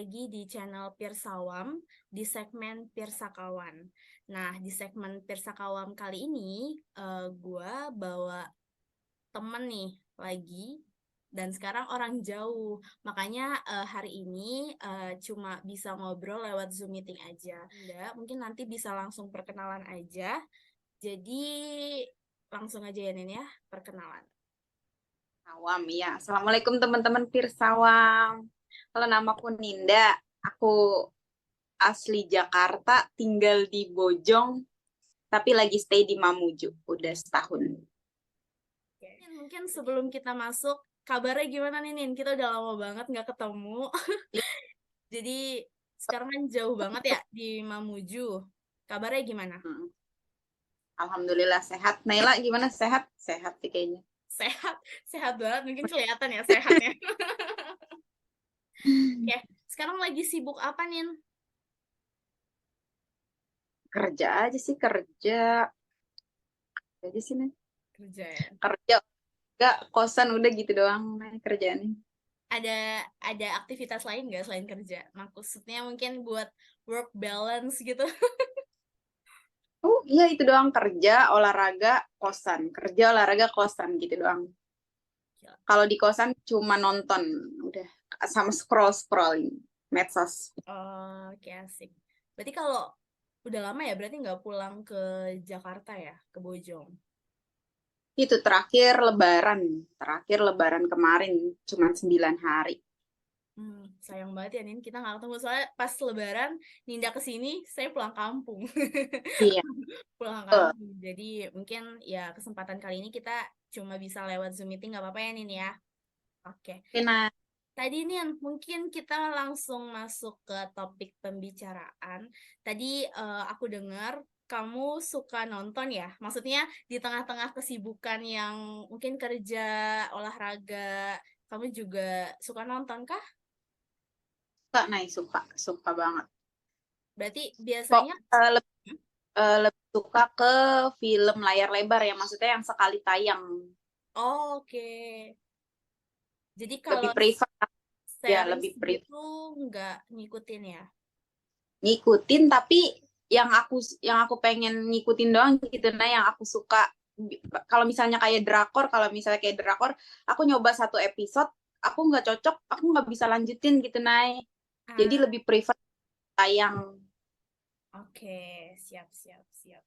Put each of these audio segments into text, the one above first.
lagi di channel Pirsawam di segmen Pirsakawan. Nah, di segmen Pirsakawam kali ini, gue bawa temen nih lagi, dan sekarang orang jauh. Makanya hari ini cuma bisa ngobrol lewat Zoom meeting aja. Mungkin nanti bisa langsung perkenalan aja. Jadi langsung aja ya Nin ya, perkenalan. Sawam ya. Assalamualaikum teman-teman Pirsawam. Kalau namaku Ninda, aku asli Jakarta, tinggal di Bojong, tapi lagi stay di Mamuju udah setahun. Oke. Mungkin sebelum kita masuk, kabarnya gimana nih Nin? Kita udah lama banget nggak ketemu. Jadi sekarang kan jauh banget ya di Mamuju. Kabarnya gimana? Hmm, Alhamdulillah sehat. Naila gimana? Sehat? Sehat sih kayaknya. Sehat, sehat banget. Mungkin kelihatan ya sehatnya. Oke, sekarang lagi sibuk apa Nin? Kerja aja sih, kerja. Aja sih, Nen. Kerja ya. Kerja. Enggak, kosan udah gitu doang kerjaannya. Ada aktivitas lain nggak selain kerja? Maksudnya mungkin buat work balance gitu. Oh iya itu doang, kerja, olahraga, kosan. Kerja, olahraga, kosan gitu doang. Kalau di kosan cuma nonton, udah sama scrolling medsos. Oke, asik. Berarti kalau udah lama ya, berarti nggak pulang ke Jakarta ya, ke Bojong. Itu terakhir Lebaran kemarin cuma 9 hari. Sayang banget ya Nin, kita nggak ketemu soalnya pas Lebaran Ninda kesini, saya pulang kampung. Iya. Pulang Betul. kampung. Jadi mungkin ya kesempatan kali ini kita cuma bisa lewat Zoom meeting, nggak apa-apa ya Nin ya. Oke. Nah, Tadi Nin, mungkin kita langsung masuk ke topik pembicaraan. Tadi aku dengar kamu suka nonton ya? Maksudnya di tengah-tengah kesibukan yang mungkin kerja, olahraga, kamu juga suka nonton kah? suka banget. Berarti Kok biasanya, lebih suka ke film layar lebar ya, maksudnya yang sekali tayang. oke. Jadi Lebih kalau prefer ya, series lebih prefer gitu nggak ngikutin ya? ngikutin, tapi yang aku pengen ngikutin doang gitu, nah yang aku suka. Kalau misalnya kayak drakor, aku nyoba satu episode, aku nggak cocok, aku nggak bisa lanjutin gitu, nah jadi Ah, lebih prefer tayang. oke, siap, siap, siap.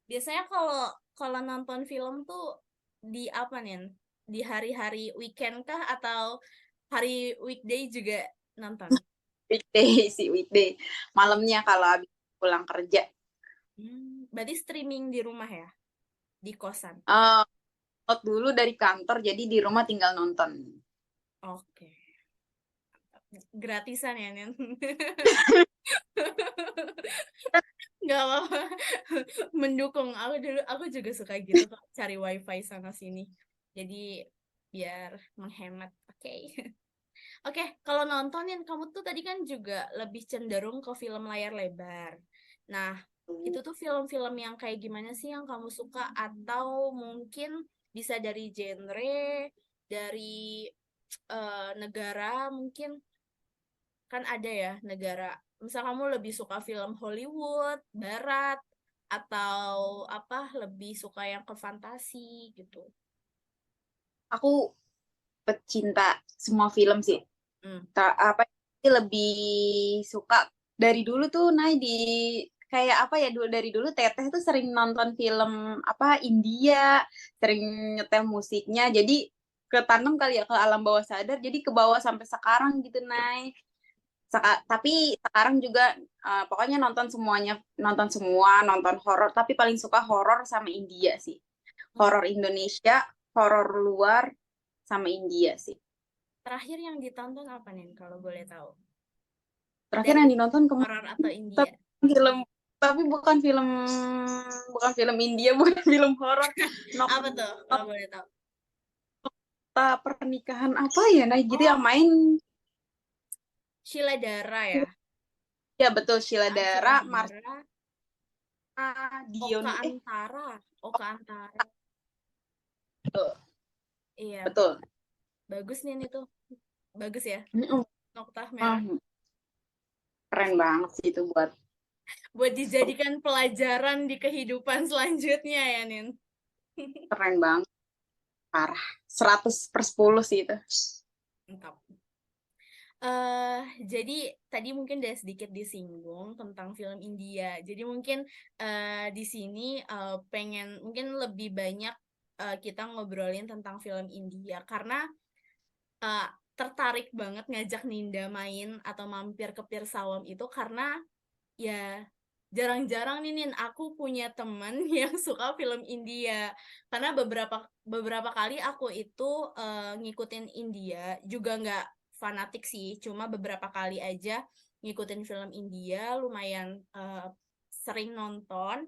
Biasanya kalau kalau nonton film tuh di apa nih? Di hari-hari weekend kah atau hari weekday juga nonton? Weekday sih, weekday malamnya kalau habis pulang kerja. Berarti streaming di rumah ya, di kosan. uh, Out dulu dari kantor, jadi di rumah tinggal nonton. Oke, gratisan ya Nen. Nggak apa-apa. Mendukung. Aku juga suka gitu kok, cari wifi sana sini. Jadi biar menghemat. Oke. Oke, kalau nontonin kamu tuh tadi kan juga lebih cenderung ke film layar lebar. Nah, itu tuh film-film yang kayak gimana sih yang kamu suka, atau mungkin bisa dari genre, dari negara mungkin, kan ada ya negara. Misal kamu lebih suka film Hollywood, Barat, atau apa lebih suka yang ke fantasi gitu. Aku pecinta semua film sih. Hmm. Apa sih lebih suka dari dulu tuh, nah di kayak apa ya, dari dulu Teteh tuh sering nonton film apa India, sering nyetel musiknya, jadi ketanam kali ya ke alam bawah sadar, jadi ke bawah sampai sekarang gitu, Nay. Tapi sekarang juga pokoknya nonton semuanya, nonton semua, nonton horor, tapi paling suka horor sama India sih. Hmm. Horor Indonesia, horor luar, sama India sih. Terakhir yang ditonton apa nih kalau boleh tahu? Terakhir Dari yang dinonton kemarin, horor atau India? tapi film tapi bukan film India, bukan film horor. Apa tuh kalau boleh tahu? Nokta pernikahan apa ya, nah jadi Oh, yang main. Sheila Dara ya? Ya betul, Sheila Ah, Sheila Dara, Marsha Dara, Oka Dioni, Antara, Oka Antara. betul, Iya, betul. bagus nih itu. Bagus ya, Mm-mm. Nokta Merah. Mm. Keren banget sih itu buat dijadikan pelajaran di kehidupan selanjutnya ya, Nin. keren banget. Parah. 100/10 sih itu. Mantap. Jadi tadi mungkin udah sedikit disinggung tentang film India. Jadi mungkin di sini pengen mungkin lebih banyak kita ngobrolin tentang film India karena eh, tertarik banget ngajak Ninda main atau mampir ke Pirsawam itu karena ya jarang-jarang nih Nin aku punya temen yang suka film India karena beberapa beberapa kali aku itu ngikutin India juga nggak fanatik sih cuma beberapa kali aja ngikutin film India lumayan sering nonton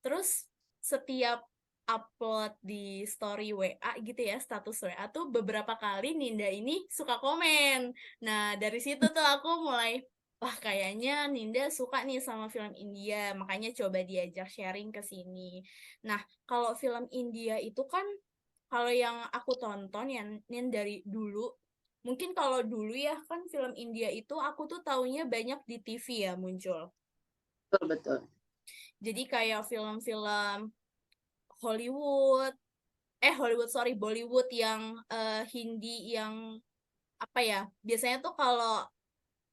terus setiap upload di story WA gitu ya status WA tuh beberapa kali Ninda ini suka komen nah dari situ tuh aku mulai wah, kayaknya Ninda suka nih sama film India, makanya coba diajak sharing ke sini. Nah, kalau film India itu kan, kalau yang aku tonton, ya Nin dari dulu, mungkin kalau dulu ya kan film India itu aku tuh taunya banyak di TV ya muncul. Betul, betul. Jadi kayak film-film Hollywood, Hollywood sorry, Bollywood yang Hindi yang apa ya, biasanya tuh kalau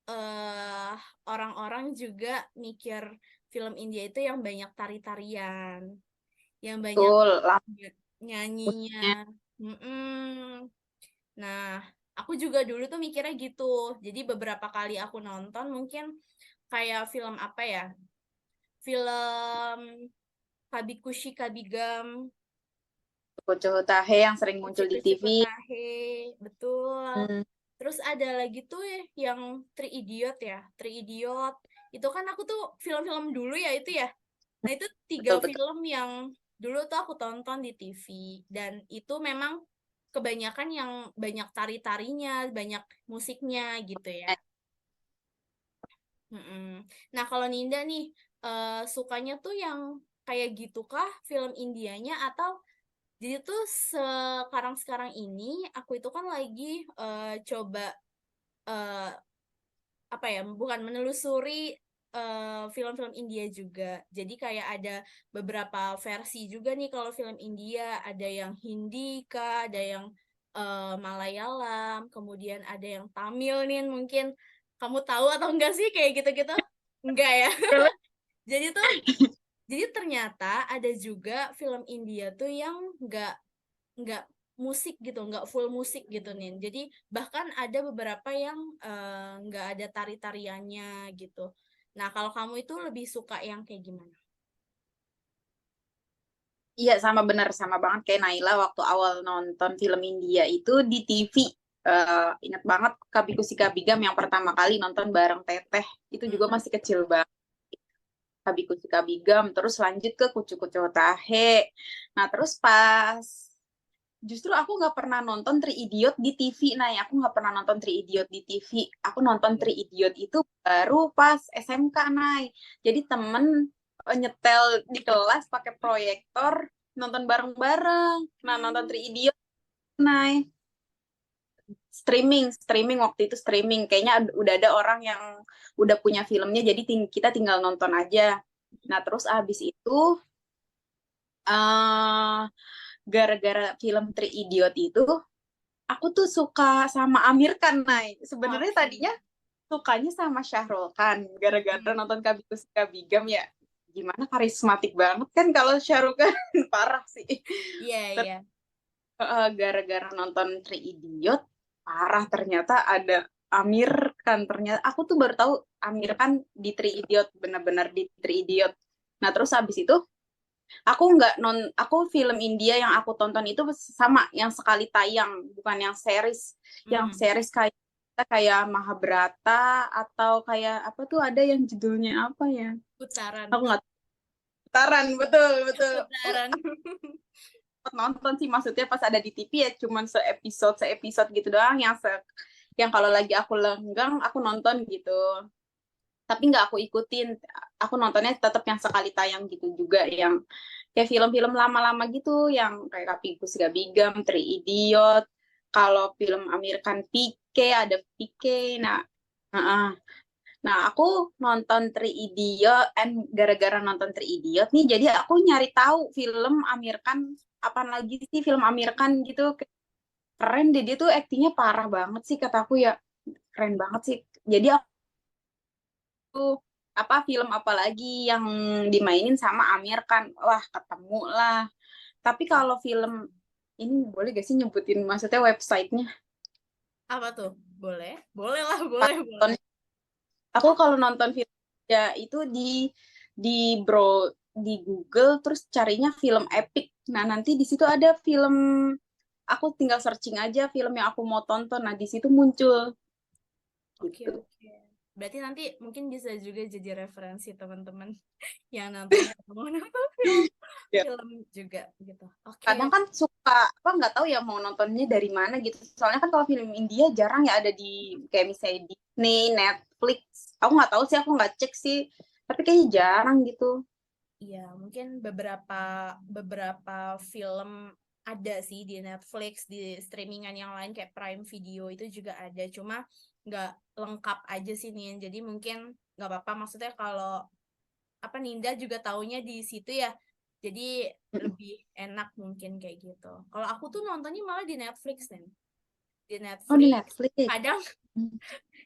eh orang-orang juga mikir film India itu yang banyak tari-tarian, yang banyak Betul. nyanyinya. Lampunya. Mm-mm. Nah, aku juga dulu tuh mikirnya gitu. Jadi beberapa kali aku nonton mungkin kayak film apa ya? Film Kabikushi Kabigam, Koco Tahe yang sering muncul di Kuci-Kuci TV. Kotahe, betul. Hmm, Terus ada lagi tuh ya, yang Three Idiot ya, Three Idiot. Itu kan aku tuh film-film dulu ya itu ya. Nah itu tiga betul, betul. film yang dulu tuh aku tonton di TV. Dan itu memang kebanyakan yang banyak tari-tarinya, banyak musiknya gitu ya. Mm-mm. Nah kalau Ninda nih, sukanya tuh yang kayak gitu kah film Indianya atau jadi tuh sekarang-sekarang ini aku itu kan lagi coba eh, apa ya, bukan menelusuri film-film India juga. Jadi kayak ada beberapa versi juga nih kalau film India, ada yang Hindi kah, ada yang Malayalam, kemudian ada yang Tamil nih mungkin kamu tahu atau enggak sih kayak gitu-gitu? Enggak ya. Jadi tuh jadi ternyata ada juga film India tuh yang nggak musik gitu, nggak full musik gitu nih. Jadi bahkan ada beberapa yang nggak ada tari-tariannya gitu. Nah, kalau kamu itu lebih suka yang kayak gimana? Iya, sama banget kayak Naila waktu awal nonton film India itu di TV. Ingat banget Kabiku Si Kabigam yang pertama kali nonton bareng Teteh. Itu juga Mm-mm. masih kecil banget. Kabiku Si Kabigam. Terus lanjut ke Kucu Kucu Tahe. Nah, terus pas justru aku nggak pernah nonton Three Idiot di TV. Nah, aku nggak pernah nonton Three Idiot di TV. Aku nonton Three Idiot itu baru pas SMK, Nay. Jadi temen nyetel di kelas pakai proyektor nonton bareng-bareng. Nah, nonton Three Idiot, Nay. Streaming waktu itu streaming. Kayaknya udah ada orang yang udah punya filmnya, jadi kita tinggal nonton aja. Nah, terus abis itu eh gara-gara film Three Idiot itu aku tuh suka sama Amir Khan, Nay. Sebenarnya Oke. tadinya sukanya sama Syahrul Khan gara-gara Mm. nonton Kabikus Kabigam ya. Gimana karismatik banget kan kalau Syahrul Khan. Parah sih. Iya, Terus iya. gara-gara nonton Three Idiot parah ternyata ada Amir Khan. Ternyata aku tuh baru tahu Amir Khan di Three Idiot, benar-benar di Three Idiot. Nah, terus habis itu aku film India yang aku tonton itu sama yang sekali tayang, bukan yang series. Yang Mm. series kayak Mahabharata atau kayak apa tuh ada yang judulnya apa ya? Putaran. Aku nggak taran, betul betul. Aku Putaran. sempet nonton sih, maksudnya pas ada di TV ya cuman seepisode gitu doang yang kalau lagi aku lenggang aku nonton gitu. Tapi nggak aku ikutin. Aku nontonnya tetap yang sekali tayang gitu juga, yang kayak film-film lama-lama gitu, yang kayak Kapikus Gabigam, Three Idiot. Kalau film Amir Khan PK, ada PK. Nah, Nah, aku nonton Three Idiot, gara-gara nonton Three Idiot nih, jadi aku nyari tahu film Amir Khan, apa lagi sih film Amir Khan gitu. Keren deh, dia tuh aktingnya parah banget sih, kataku ya. Keren banget sih. Jadi aku, apa film apa lagi yang dimainin sama Amir Khan? Wah, ketemu lah. Tapi kalau film, ini boleh gak sih nyebutin maksudnya websitenya? Apa tuh? Boleh? Boleh lah, boleh, boleh. Aku kalau nonton film ya itu di bro di Google terus carinya film epic. Nah, nanti di situ ada film, aku tinggal searching aja film yang aku mau tonton. Nah, di situ muncul Oke, gitu. oke. Berarti nanti mungkin bisa juga jadi referensi teman-teman yang nanti mau nonton film Ya. film juga gitu. Oke. Kadang kan suka apa nggak tahu ya mau nontonnya dari mana gitu. Soalnya kan kalau film India jarang ya ada di kayak misalnya Disney, Netflix. Aku nggak tahu sih, aku nggak cek sih. Tapi kayaknya jarang gitu. Iya, mungkin beberapa beberapa film ada sih di Netflix, di streamingan yang lain kayak Prime Video itu juga ada. Cuma nggak lengkap aja sih nih. Jadi mungkin nggak apa-apa. Maksudnya kalau apa Ninda juga taunya di situ ya. Jadi lebih enak mungkin kayak gitu. Kalau aku tuh nontonnya malah di Netflix nih. Di Oh, di Netflix Netflix. kadang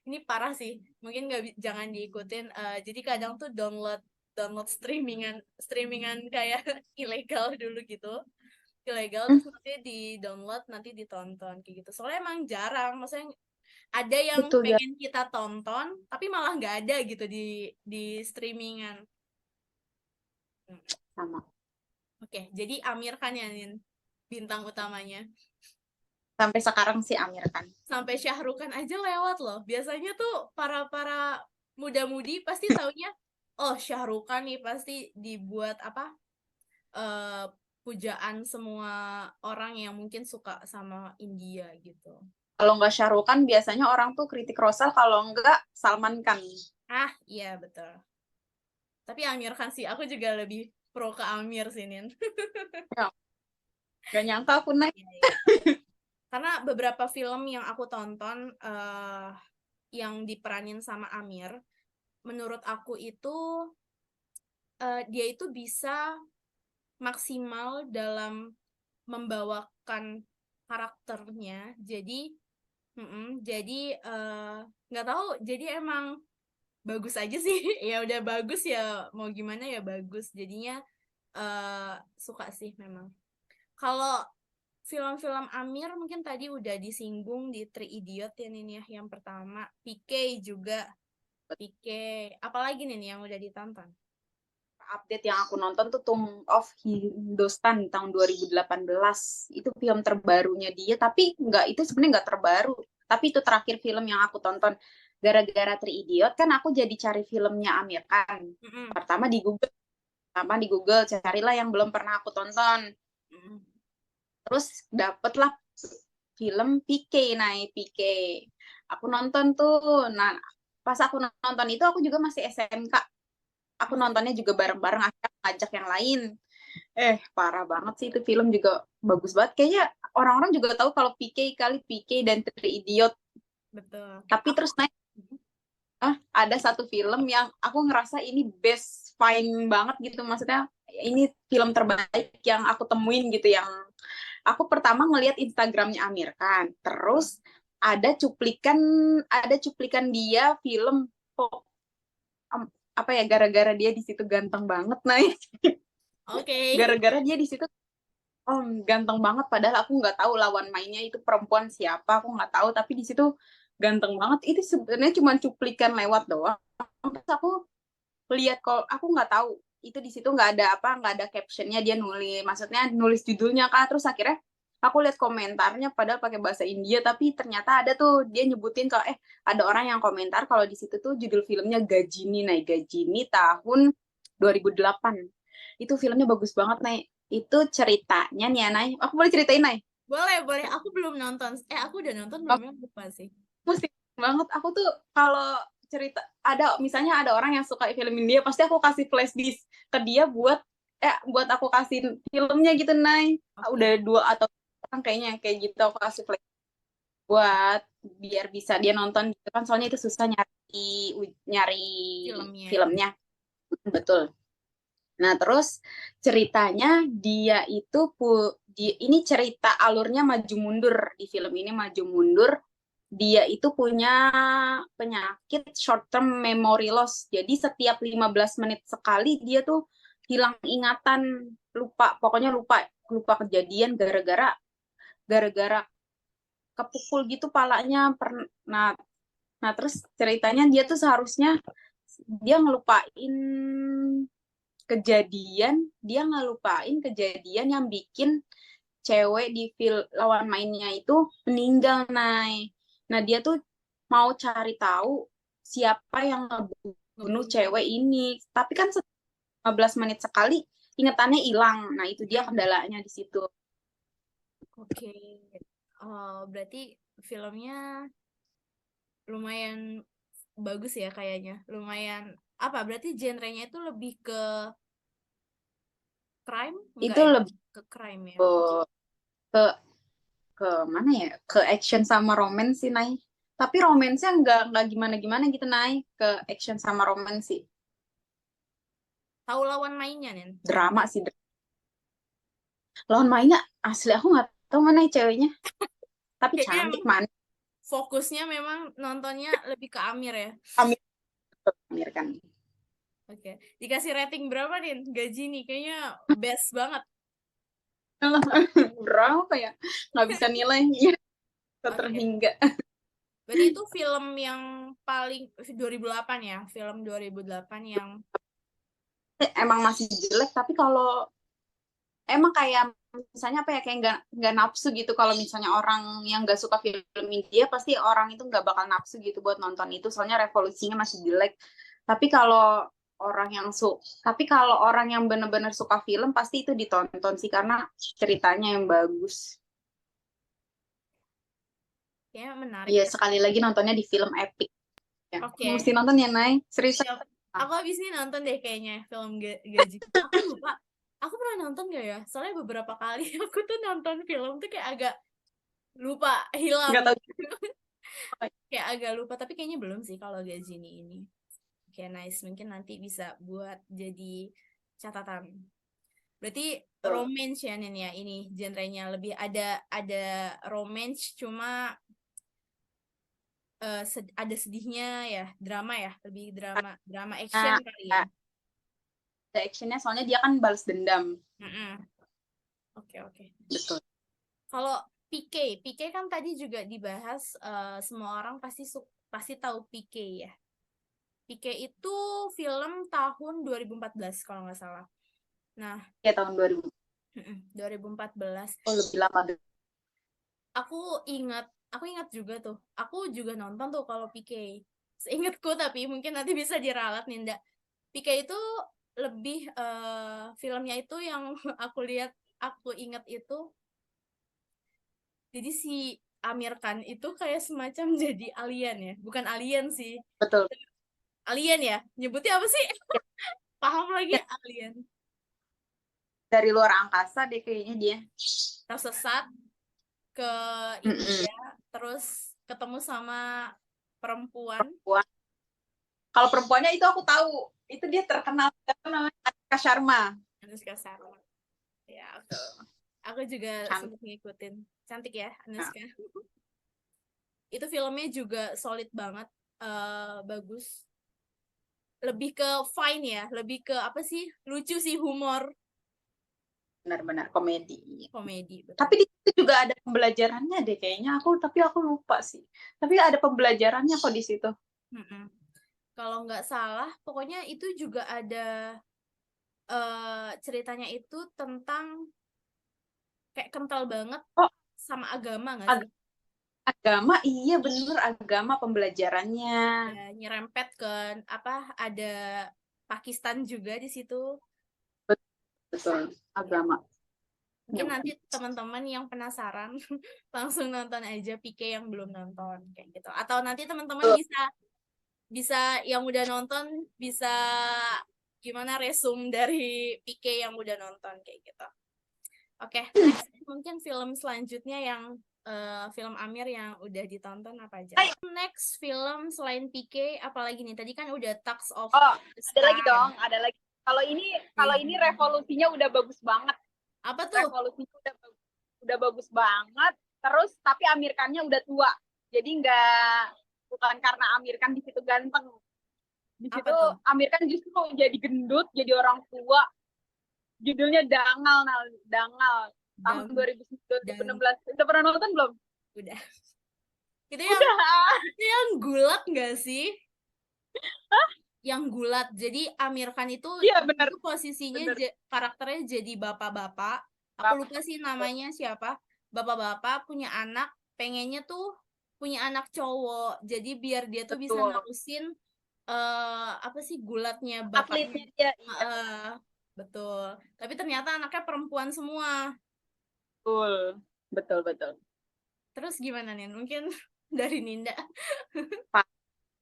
ini parah sih, mungkin nggak jangan diikutin. Jadi kadang tuh download download streamingan streamingan kayak ilegal dulu gitu, ilegal Hmm, terus nanti di download nanti ditonton kayak gitu. Soalnya emang jarang, maksudnya ada yang betul ya, pengen kita tonton tapi malah nggak ada gitu di streamingan. Hmm. sama. Oke, jadi Amir Khan ya Nin, bintang utamanya. Sampai sekarang sih Amir Khan. Sampai Syahrukh Khan aja lewat loh. Biasanya tuh para muda-mudi pasti taunya, oh Syahrukh Khan nih pasti dibuat apa, eh pujaan semua orang yang mungkin suka sama India gitu. Kalau nggak Shahrukh Khan, biasanya orang tuh kritik Rosal, kalau nggak Salman Khan. Ah, iya betul. Tapi Amir Khan sih, aku juga lebih pro ke Amir sih, Nin. Ya, nggak nyangka aku naik. Iya, iya. Karena beberapa film yang aku tonton yang diperanin sama Amir, menurut aku itu dia itu bisa maksimal dalam membawakan karakternya. Jadi, jadi nggak tahu. Jadi emang bagus aja sih. Ya udah bagus ya. Mau gimana ya bagus. Jadinya suka sih memang. Kalau film-film Amir mungkin tadi udah disinggung di Three Idiot ya nih ya. Yang pertama, PK juga. PK. Apalagi nih yang udah ditonton? Update yang aku nonton tuh Tomb of Hindostan tahun 2018. Itu film terbarunya dia, tapi nggak, itu sebenarnya nggak terbaru. Tapi itu terakhir film yang aku tonton. Gara-gara Three Idiot kan aku jadi cari filmnya Amir Khan. Mm-mm. Pertama di Google carilah yang belum pernah aku tonton. Mm-mm. Terus dapetlah film PK, naik PK. Aku nonton tuh. Nah, pas aku nonton itu aku juga masih SMK. Aku Oke. nontonnya juga bareng-bareng, akhirnya ngajak yang lain. Parah banget sih, itu film juga bagus banget. Kayaknya orang-orang juga tahu kalau PK, kali PK dan Three Idiot. Betul. Tapi Aku terus naik, ada satu film yang aku ngerasa ini best fine banget gitu. Maksudnya ini film terbaik yang aku temuin gitu, yang aku pertama ngelihat Instagramnya Amir Khan, terus ada cuplikan ada cuplikan dia film kok, apa ya, gara-gara dia di situ ganteng banget, nah Oke. gara-gara dia di situ, oh ganteng banget, padahal aku nggak tahu lawan mainnya itu perempuan siapa, aku nggak tahu, tapi di situ ganteng banget. Itu sebenarnya cuma cuplikan lewat doang, terus aku lihat, kok aku nggak tahu itu di situ nggak ada apa, nggak ada captionnya, dia nulis, maksudnya nulis judulnya kan. Terus akhirnya aku lihat komentarnya, padahal pakai bahasa India, tapi ternyata ada tuh dia nyebutin kalau ada orang yang komentar kalau di situ tuh judul filmnya Gajini, naik Gajini tahun 2008. Itu filmnya bagus banget, Nay. Itu ceritanya nih, Nay. Aku boleh ceritain, Nay? Boleh, boleh. Aku belum nonton. Aku udah nonton belum ya? Lupa sih. Musik banget. Aku tuh kalau cerita, ada misalnya ada orang yang suka film India, pasti aku kasih flash disk ke dia buat aku kasih filmnya gitu, Nay. Udah Oke. dua atau orang kayaknya kayak gitu, aku kasih flash buat biar bisa dia nonton gitu kan, soalnya itu susah nyari nyari Filmnya. filmnya. Betul. Nah, terus ceritanya dia itu ini cerita alurnya maju mundur di film ini maju mundur. Dia itu punya penyakit short term memory loss. Jadi setiap 15 menit sekali dia tuh hilang ingatan, lupa, pokoknya lupa kejadian gara-gara kepukul gitu palanya. Nah, nah terus ceritanya dia tuh seharusnya dia ngelupain kejadian yang bikin cewek di lawan mainnya itu meninggal, Nay. Nah, dia tuh mau cari tahu siapa yang ngebunuh cewek ini. Tapi kan 15 menit sekali ingetannya hilang. Nah, itu dia kendalanya di situ. Oke. Berarti filmnya lumayan bagus ya kayaknya. Lumayan apa? Berarti genrenya itu lebih ke crime? Enggak Itu ya? lebih Ke crime ya. ke ke mana ya? Ke action sama romance sih, Nay. Tapi romansnya nggak gimana-gimana gitu, Nay. Ke action sama romance sih. Tahu lawan mainnya, Nen? Drama sih. Lawan mainnya asli aku nggak tahu mana ceweknya. Tapi Kayaknya cantik, emang manis. fokusnya memang nontonnya lebih ke Amir ya. Amir kan. Oke. Dikasih rating berapa, Nen? Gaji nih kayaknya best banget. Berapa ya? Nggak bisa nilainya. Oke. Terhingga. Berarti itu film yang paling 2008 ya, film 2008 yang Emang masih jelek, tapi kalau emang kayak misalnya apa ya, kayak nggak nafsu gitu. Kalau misalnya orang yang nggak suka film India, pasti orang itu nggak bakal nafsu gitu buat nonton itu. Soalnya revolusinya masih jelek. Tapi kalau tapi kalau orang yang benar-benar suka film, pasti itu ditonton sih karena ceritanya yang bagus. kayaknya menarik Iya, ya. sekali lagi nontonnya di film Epic. Ya. Oke. Mesti nonton ya, Nay. Serius. Siap. Aku habis ini nonton deh kayaknya film Gaji. Aku lupa. Aku pernah nonton gak ya? Soalnya beberapa kali aku tuh nonton film tuh kayak agak lupa, hilang. Nggak tahu. Kayak agak lupa, tapi kayaknya belum sih kalau Gaji ini. Oke, nice. Mungkin nanti bisa buat jadi catatan. Berarti romance ya Nin ya ini genrenya lebih ada romance cuma ada sedihnya ya, drama ya, lebih drama drama action Nah, kali ya. ada actionnya soalnya dia kan balas dendam. Mm-mm. Oke, oke. Betul. Kalau PK kan tadi juga dibahas, semua orang pasti tahu PK ya. PK itu film tahun 2014 kalau nggak salah. Nah, Ya tahun 2000. 2014. Oh, lebih lama deh. Aku aku ingat juga tuh. Aku juga nonton tuh kalau PK. Seingatku tapi mungkin nanti bisa diralat Ninda. PK itu lebih filmnya itu yang aku ingat itu. Jadi si Amir Khan itu kayak semacam jadi alien ya. Bukan alien sih. Betul. Alien ya. Nyebutnya apa sih? Paham lagi Ya, alien. dari luar angkasa deh kayaknya dia. Tersesat ke Mm-mm. India. Terus ketemu sama perempuan. Perempuan. Kalau perempuannya itu aku tahu. Itu dia terkenal. Siapa namanya? Anushka Sharma. Anushka Sharma. Ya, aku juga Cantik. sempat ngikutin. Cantik ya, Anushka. Itu filmnya juga solid banget. Bagus. Lebih ke fine ya. Lebih ke apa sih? Lucu sih, humor. Benar-benar komedi. Komedi, betul. Tapi di situ juga ada pembelajarannya deh kayaknya. Tapi aku lupa sih. Tapi ada pembelajarannya kok di situ. Mm-mm. Kalau nggak salah, pokoknya itu juga ada ceritanya itu tentang kayak kental banget Oh, sama agama nggak sih? ag- agama, iya bener agama pembelajarannya. Ya, nyerempet ke apa? Ada Pakistan juga di situ. Betul, Ya. agama. Mungkin nanti teman-teman yang penasaran langsung nonton aja PK yang belum nonton kayak gitu. Atau nanti teman-teman bisa bisa yang udah nonton bisa gimana resume dari PK yang udah nonton kayak gitu. Oke, next mungkin film selanjutnya yang film Amir yang udah ditonton apa aja? Hai. Next film selain PK apalagi nih? Tadi kan udah Tux of Oh, the ada lagi Sky. dong, ada lagi. Kalau ini revolusinya udah bagus banget. Apa tuh? Revolusinya udah bagus banget. Terus tapi Amir Khan-nya udah tua. Jadi bukan karena Amir Khan di situ ganteng. Di Apa situ tuh? Amir Khan justru jadi gendut, jadi orang tua. Judulnya Dangal, Dangal. Tahun Dan 2016. dan Udah pernah nonton belum? udah. Itu yang Udah. itu yang gulat nggak sih? Yang gulat. Jadi Amir Khan itu Iya di bener, situ posisinya bener. karakternya jadi bapak-bapak. Aku Bapak. lupa sih namanya siapa. Bapak-bapak punya anak, pengennya tuh punya anak cowok. Jadi biar dia tuh bisa Betul. nerusin apa sih gulatnya bapaknya. Atletnya dia, iya. Heeh, betul. Tapi ternyata anaknya perempuan semua. Betul. Betul, betul. Terus gimana nih? Mungkin dari Ninda.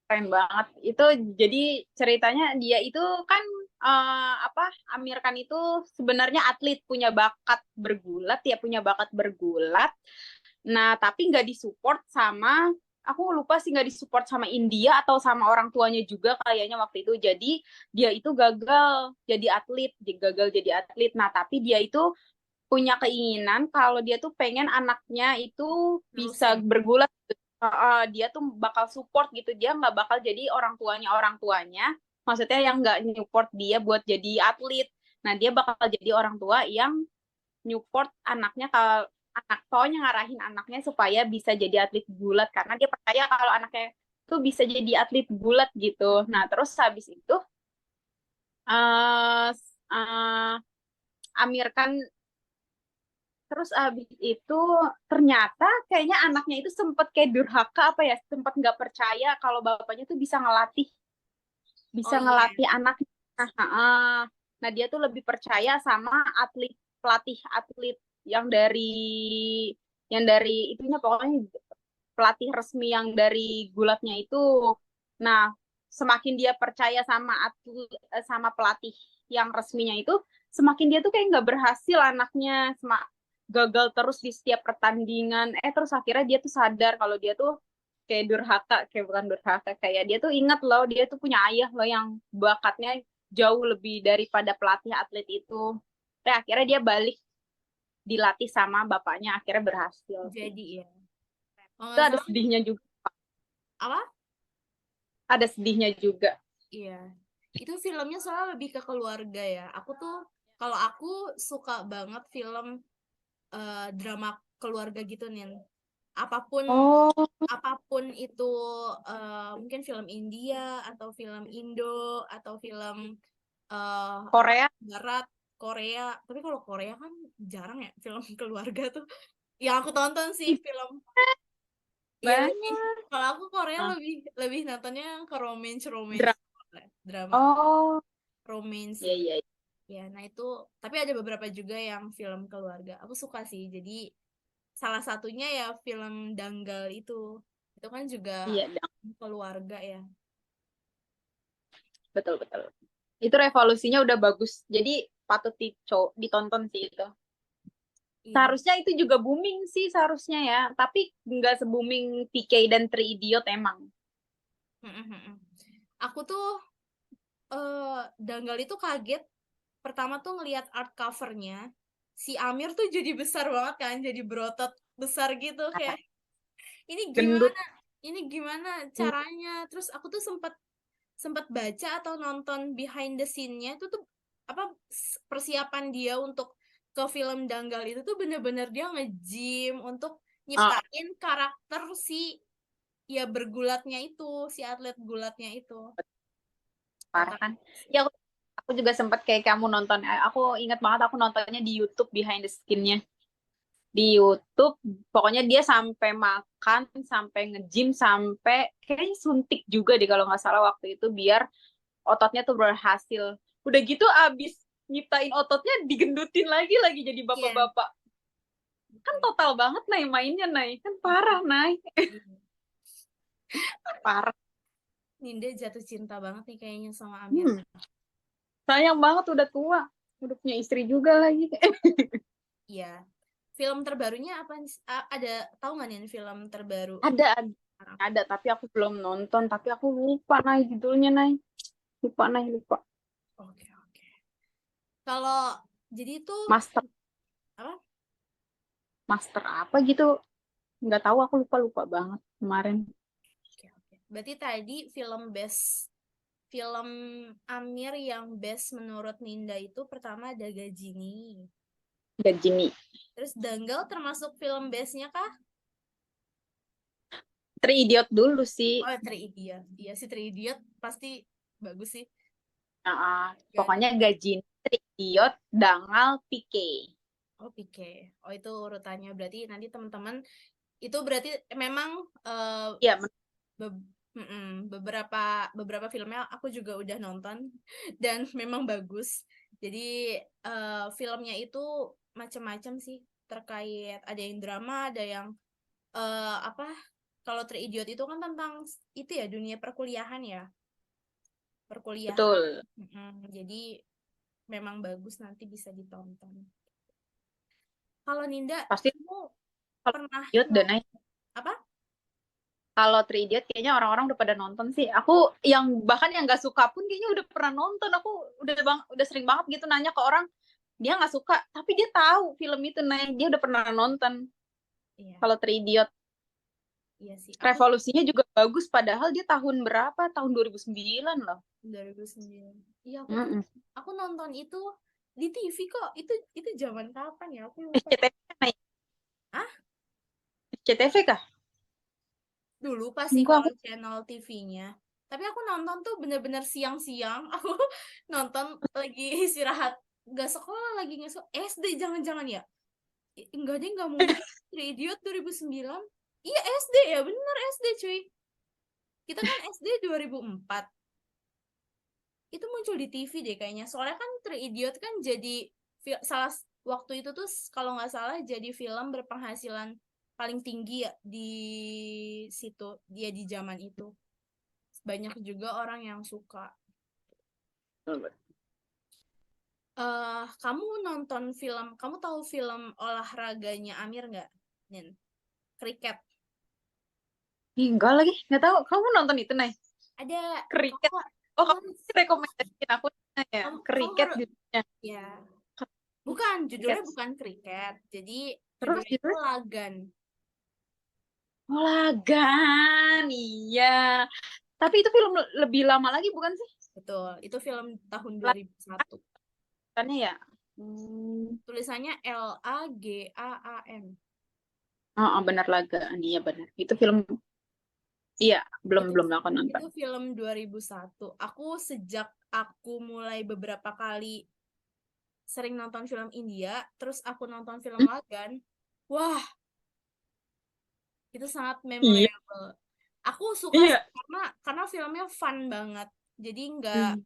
Keren banget. Itu jadi ceritanya dia itu kan Amir Khan itu sebenarnya atlet, punya bakat bergulat, ya punya bakat bergulat. Nah, tapi nggak disupport sama, aku lupa sih nggak disupport sama India atau sama orang tuanya juga kayaknya waktu itu. Jadi dia itu gagal jadi atlet. Nah, tapi dia itu punya keinginan kalau dia tuh pengen anaknya itu bisa Nerusin. bergulat. Dia tuh bakal support gitu, dia nggak bakal jadi orang tuanya maksudnya yang nggak support dia buat jadi atlet. Nah, dia bakal jadi orang tua yang support anaknya, kalau anak cowoknya ngarahin anaknya supaya bisa jadi atlet gulat karena dia percaya kalau anaknya tuh bisa jadi atlet gulat gitu. Nah, terus habis itu uh, uh, Amir Khan. Terus abis itu ternyata kayaknya anaknya itu sempat kayak durhaka apa ya, sempat nggak percaya kalau bapaknya tuh bisa Oh iya. ngelatih anaknya. Nah, dia tuh lebih percaya sama pelatih atlet yang dari itunya, pokoknya pelatih resmi yang dari gulatnya itu. Nah, semakin dia percaya sama pelatih yang resminya itu, semakin dia tuh kayak nggak berhasil anaknya, gagal terus di setiap pertandingan. Terus akhirnya dia tuh sadar kalau dia tuh kayak durhaka, kayak bukan durhaka, kayak dia tuh ingat loh, dia tuh punya ayah loh yang bakatnya jauh lebih daripada pelatih atlet itu. Akhirnya dia balik dilatih sama bapaknya, akhirnya berhasil sih. Jadi ya. Kalau Itu nggak ada salah sedihnya juga. apa? Ada sedihnya juga. Iya. Itu filmnya soalnya lebih ke keluarga ya. Kalau aku suka banget film drama keluarga gitu nih. Apapun Oh, apapun itu mungkin film India atau film Indo atau film apa Korea Barat, Korea. Tapi kalau Korea kan jarang ya film keluarga tuh. Yang aku tonton sih ih, film. Iya lebih. banyak. Kalau aku Korea Nah, lebih lebih nontonnya ke romance drama. drama Oh, romance iya, gitu. iya, Ya, nah itu tapi ada beberapa juga yang film keluarga. Aku suka sih. Jadi salah satunya ya film Danggal itu. Itu kan juga iya, keluarga ya. betul, betul. Itu revolusinya udah bagus. Jadi patut ditonton sih itu. Iya. Seharusnya itu juga booming sih seharusnya ya. Tapi nggak se-booming PK dan Three Idiot emang. Mm-mm-mm. Aku tuh Danggal itu kaget pertama tuh ngelihat art covernya. Si Amir tuh jadi besar banget kan, jadi berotot besar gitu kayak ini Gendut. gimana? Ini gimana caranya? Terus aku tuh sempat sempat baca atau nonton behind the scene-nya itu tuh apa persiapan dia untuk ke film Danggal itu tuh bener-bener dia nge-gym untuk Ah, nyiptain karakter si ya bergulatnya itu, si atlet gulatnya itu. parah Kata kan. Ya, aku juga sempat kayak kamu nonton. Aku ingat banget aku nontonnya di YouTube behind the skin-nya. Di YouTube, pokoknya dia sampai makan, sampai nge-gym, sampai kayaknya suntik juga deh kalau nggak salah waktu itu biar ototnya tuh berhasil. Udah gitu abis nyiptain ototnya digendutin lagi jadi iya, bapak-bapak. Kan betul. total banget Nay mainnya Nay. Kan parah Nay. Iya. Parah. Ninda jatuh cinta banget nih kayaknya sama Amir. Hmm. Sayang banget udah tua. Udah punya istri juga lagi. Iya. Film terbarunya apa? Ada tahu nggak nih film terbaru? Ada, tapi aku belum nonton, tapi aku lupa Nay judulnya Nay. Lupa. Oke, oke. Kalau jadi itu Master apa? Master apa gitu? Nggak tahu, aku lupa banget kemarin. Oke, oke. Berarti tadi film Amir yang best menurut Ninda itu pertama ada Gajini. Gajini. Terus Danggal termasuk film bestnya kah? Three Idiot dulu sih. Oh, Three Idiot. Iya sih, Three Idiot pasti bagus sih. Gak ada. Pokoknya Gajini, Three Idiot, Dangal, PK. Oh, PK. Oh, itu urutannya. Berarti nanti teman-teman itu berarti memang Iya, be- beberapa beberapa filmnya aku juga udah nonton dan memang bagus. Jadi filmnya itu macam-macam sih, terkait ada yang drama, ada yang apa? Kalau Three Idiot itu kan tentang itu ya, dunia perkuliahan ya, perkuliahan. betul. Jadi memang bagus, nanti bisa ditonton. Kalau Ninda, Pasti kamu kalau pernah Idiot dan nonton apa? kalau Three Idiot kayaknya orang-orang udah pada nonton sih. Aku yang bahkan yang nggak suka pun kayaknya udah pernah nonton. Aku udah sering banget gitu nanya ke orang, dia nggak suka, tapi dia tahu film itu, Nay. Dia udah pernah nonton. Iya, Kalau Three Idiot, iya sih. Aku revolusinya juga bagus, padahal dia tahun berapa? Tahun 2009 loh. 2009. Iya, Mm-mm. aku nonton itu di TV kok. Itu zaman kapan ya? Aku lupa. SCTV, Nay. Ah, SCTV kah? dulu pas sih Enggak, kalau aku channel TV-nya. Tapi aku nonton tuh bener-bener siang-siang. Aku nonton lagi istirahat. Gak sekolah lagi, nggak sekolah. SD jangan-jangan ya? Enggak deh, nggak mungkin. Three Idiot 2009. Iya, SD ya. Bener SD cuy. Kita kan SD 2004. Itu muncul di TV deh kayaknya. Soalnya kan Three Idiot kan jadi salah waktu itu tuh kalau nggak salah jadi film berpenghasilan paling tinggi ya di situ, dia di zaman itu. Banyak juga orang yang suka. Kamu nonton film, kamu tahu film olahraganya Amir nggak? Nin, kriket. enggak lagi, nggak tahu. Kamu nonton itu, Nay? Ada, Kriket. kamu Oh, kamu kamu rekomendasiin aku ya, kamu kriket harus judulnya. ya, bukan judulnya, Kriket. bukan kriket. Jadi Terus judulnya itu judulnya Lagan. Lagan, iya. Tapi itu film lebih lama lagi bukan sih? Betul, itu film tahun 2001. Lagannya ya. Hmm. Tulisannya Lagaan. Oh, benar Lagan, iya benar. Itu film, iya, belum Itu belum aku nonton. itu film 2001. Aku mulai beberapa kali sering nonton film India, terus aku nonton film Hmm, Lagan. Wah, itu sangat iya, memorable. Aku suka sih iya. karena filmnya fun banget. Jadi Hmm.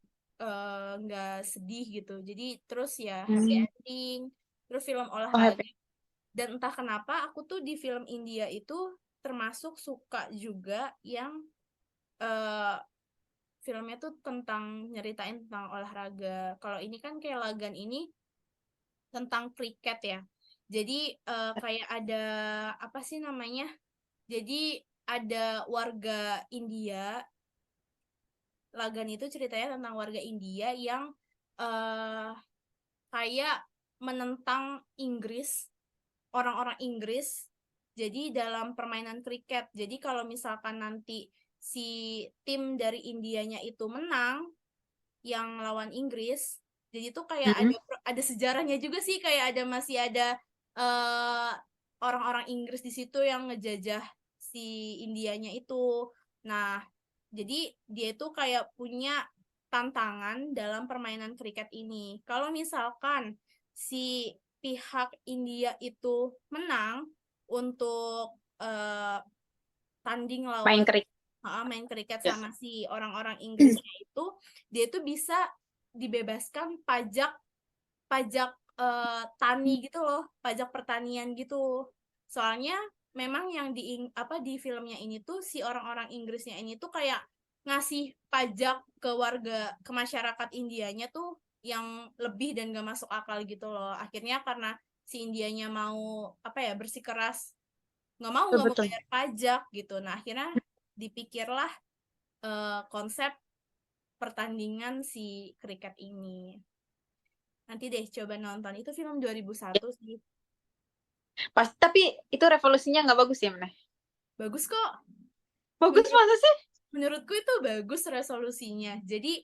nggak sedih gitu. Jadi terus ya happy Hmm. ending. Terus film Oh, olahraga. happy. Dan entah kenapa aku tuh di film India itu termasuk suka juga yang eh, filmnya tuh tentang nyeritain tentang olahraga. Kalau ini kan kayak Lagan ini tentang kriket ya. Jadi kayak ada apa sih namanya? Jadi ada warga India. Lagan itu ceritanya tentang warga India yang eh kayak menentang Inggris, orang-orang Inggris. Jadi dalam permainan kriket. Jadi kalau misalkan nanti si tim dari Indianya itu menang yang lawan Inggris, jadi tuh kayak Hmm. ada sejarahnya juga sih, kayak masih ada eh, orang-orang Inggris di situ yang ngejajah si Indianya itu. Nah, jadi dia itu kayak punya tantangan dalam permainan kriket ini. Kalau misalkan si pihak India itu menang untuk eh, tanding Main lawan kriket main kriket ya. sama si orang-orang Inggrisnya itu, dia itu bisa dibebaskan pajak pajak tani gitu loh, pajak pertanian gitu. Soalnya memang yang di filmnya ini tuh si orang-orang Inggrisnya ini tuh kayak ngasih pajak ke ke masyarakat Indianya tuh yang lebih dan gak masuk akal gitu loh. Akhirnya karena si Indianya mau apa ya, bersikeras nggak mau betul. bayar pajak gitu. Nah akhirnya dipikirlah konsep pertandingan si kriket ini. Nanti deh coba nonton, itu film 2001 sih. Pas, tapi itu revolusinya nggak bagus ya, Meneh? Bagus kok. Bagus Menurut masa sih? menurutku itu bagus resolusinya. Jadi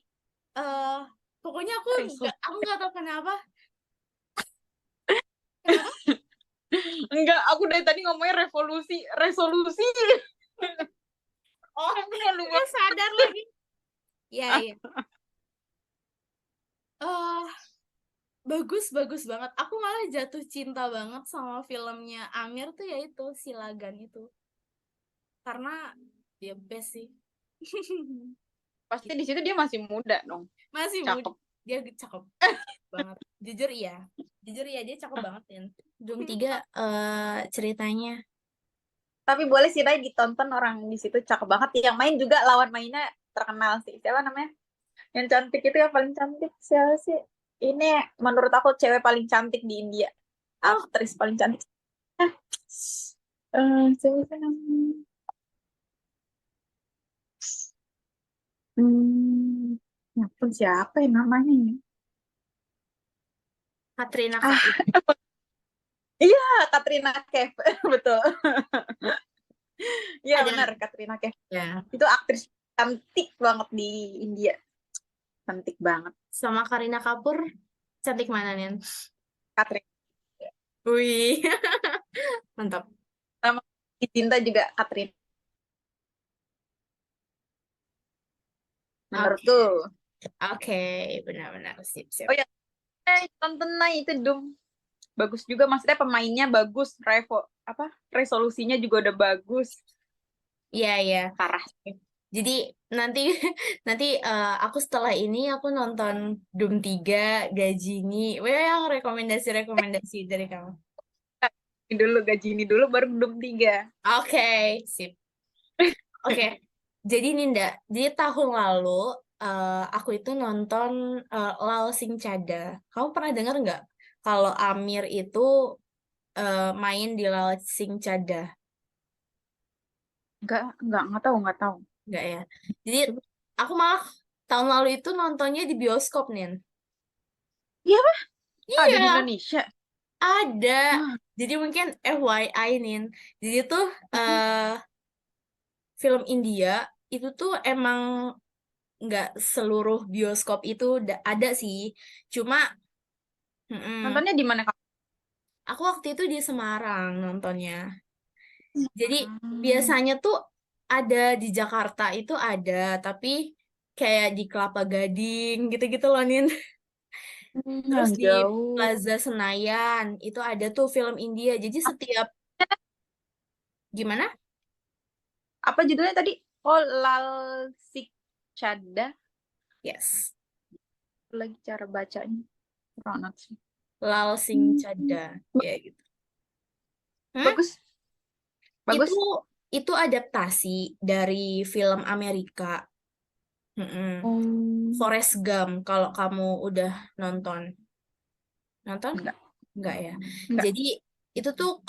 eh pokoknya Resolusi. aku nggak tahu kenapa. Kenapa? Enggak, aku dari tadi ngomongnya revolusi, resolusi. Oh, Aku malu nggak sadar lagi. Ya, banget. ya. eh bagus bagus banget. Aku malah jatuh cinta banget sama filmnya Amir tuh, yaitu Silagan itu. Karena dia best sih. Pasti di situ dia masih muda dong. Masih muda. Cakep. Dia cakep banget. Jujur iya. Jujur iya, dia cakep banget kan. Doom 3 ceritanya. Tapi boleh sih, Ray, ditonton, orang di situ cakep banget. Yang main juga, lawan mainnya terkenal sih. Siapa namanya? Yang cantik itu, yang paling cantik siapa sih? Ini menurut aku cewek paling cantik di India. Oh, Aktris paling cantik. Siapa sih namanya? Ya ampun, siapa ya namanya ya? Katrina Ah, Kaif. iya, Katrina Kaif. Betul. Iya Ada benar, Katrina Kaif. ya. Itu aktris cantik banget di India. Cantik banget. Sama Karina Kapoor cantik mana nih? Katrina. Wih, mantap. Sama Cinta juga Katrina. Oke, Menurutku. oke, benar-benar sip sip. Oh ya, tonton Nai itu Doom. Bagus juga, maksudnya pemainnya bagus, apa resolusinya juga udah bagus. Iya iya. Parah. Jadi nanti nanti aku setelah ini aku nonton Doom 3, Gajini. Wah, yang rekomendasi-rekomendasi dari kamu. Ini dulu gaji ini dulu baru Doom 3. Oke, sip. Oke. Jadi Ninda, jadi tahun lalu aku itu nonton Lal Sing Chada. Kamu pernah dengar nggak kalau Amir itu main di Lal Sing Chada? Enggak tahu, enggak tahu. Nggak ya? Jadi aku malah tahun lalu itu nontonnya di bioskop, Nin. Iya, apa? Ada di Iya, Indonesia. ada. Ah, Jadi mungkin FYI, Nin. Jadi tuh film India itu tuh emang nggak seluruh bioskop itu ada sih. Cuma mm-mm, nontonnya di mana kamu? aku waktu itu di Semarang nontonnya. Jadi Hmm. biasanya tuh ada di Jakarta itu ada, tapi kayak di Kelapa Gading gitu-gitu loh, Nin. Terus di Jauh. Plaza Senayan itu ada tuh film India. Jadi setiap gimana? Apa judulnya tadi? Oh, Lal Sikchada. Yes. Lagi cara bacanya. Pronounce. Lal Sing Hmm. Chada ya gitu. Hmm? Bagus, Itu bagus. itu adaptasi dari film Amerika. Mm-mm. Hmm. Forrest Gump kalau kamu udah nonton. Nonton? Enggak, Enggak ya. enggak. Jadi itu tuh